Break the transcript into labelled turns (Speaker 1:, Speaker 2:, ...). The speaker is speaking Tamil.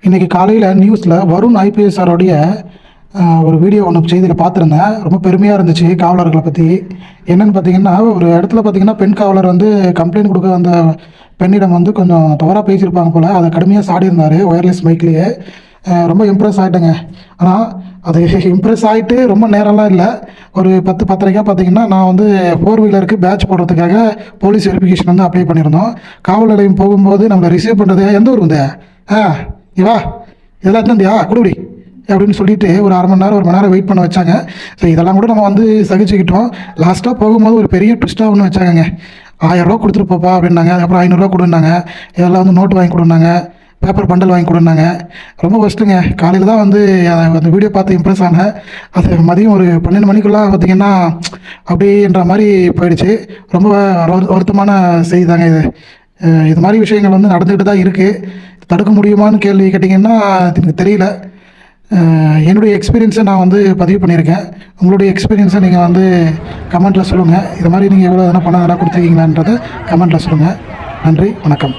Speaker 1: இன்றைக்கி காலையில் நியூஸில் வருண் ஐபிஎஸ் சாரோடைய ஒரு வீடியோ ஒன்று செய்தியில் பார்த்துருந்தேன். ரொம்ப பெருமையாக இருந்துச்சு காவலர்களை பற்றி. என்னென்னு பார்த்தீங்கன்னா, ஒரு இடத்துல பார்த்தீங்கன்னா பெண் காவலர் வந்து கம்ப்ளைண்ட் கொடுக்க அந்த பெண்ணிடம் வந்து கொஞ்சம் தவறாக பேசியிருப்பாங்க போல். அதை கடுமையாக சாடியிருந்தார் ஒயர்லெஸ் மைக்லேயே. ரொம்ப இம்ப்ரெஸ் ஆகிட்டேங்க. ஆனால் அது இம்ப்ரெஸ் ஆகிட்டு ரொம்ப நேரம்லாம் இல்லை. ஒரு 10-10:30 பார்த்தீங்கன்னா நான் வந்து 4 வீலருக்கு பேட்ச் போடுறதுக்காக போலீஸ் வெரிஃபிகேஷன் வந்து அப்ளை பண்ணியிருந்தோம். காவல் நிலையம் போகும்போது நம்மளை ரிசீவ் பண்ணுறது எந்த ஊர் வந்து இவா இதெல்லாம் இருந்தியா குடுபடி அப்படின்னு சொல்லிட்டு ஒரு 1/2 மணி நேரம் 1 மணி நேரம் வெயிட் பண்ண வச்சாங்க. ஸோ இதெல்லாம் கூட நம்ம வந்து சகிச்சுக்கிட்டோம். லாஸ்ட்டாக போகும்போது ஒரு பெரிய ட்விஸ்ட்டாக ஒன்று வச்சாங்க. 1000 ரூபா கொடுத்துட்டு போப்பா அப்படின்னாங்க. அப்புறம் 500 ரூபா கொடுன்னாங்க. இதெல்லாம் வந்து நோட்டு வாங்கி கொடுனாங்க, பேப்பர் பண்டல் வாங்கி கொடுனாங்க. ரொம்ப ஃபஸ்ட்டுங்க. காலையில் தான் வந்து அந்த வீடியோ பார்த்து இம்ப்ரெஸ் ஆனேன். அது மதியம் ஒரு 12 மணிக்குள்ளே பார்த்திங்கன்னா அப்படின்ற மாதிரி போயிடுச்சு. ரொம்ப வருத்தமான செய்தி தாங்க இது. இது மாதிரி விஷயங்கள் வந்து நடந்துக்கிட்டு தான் இருக்குது. தடுக்க முடியுமான்னு கேள்வி கேட்டிங்கன்னா எனக்கு தெரியல. என்னுடைய எக்ஸ்பீரியன்ஸை நான் வந்து பதிவு பண்ணியிருக்கேன். உங்களுடைய எக்ஸ்பீரியன்ஸை நீங்கள் வந்து கமெண்ட்டில் சொல்லுங்கள். இது மாதிரி நீங்கள் எவ்வளோ எதனா பணம் எதனா கொடுத்துருக்கீங்களான்றதை கமெண்ட்டில் சொல்லுங்கள். நன்றி, வணக்கம்.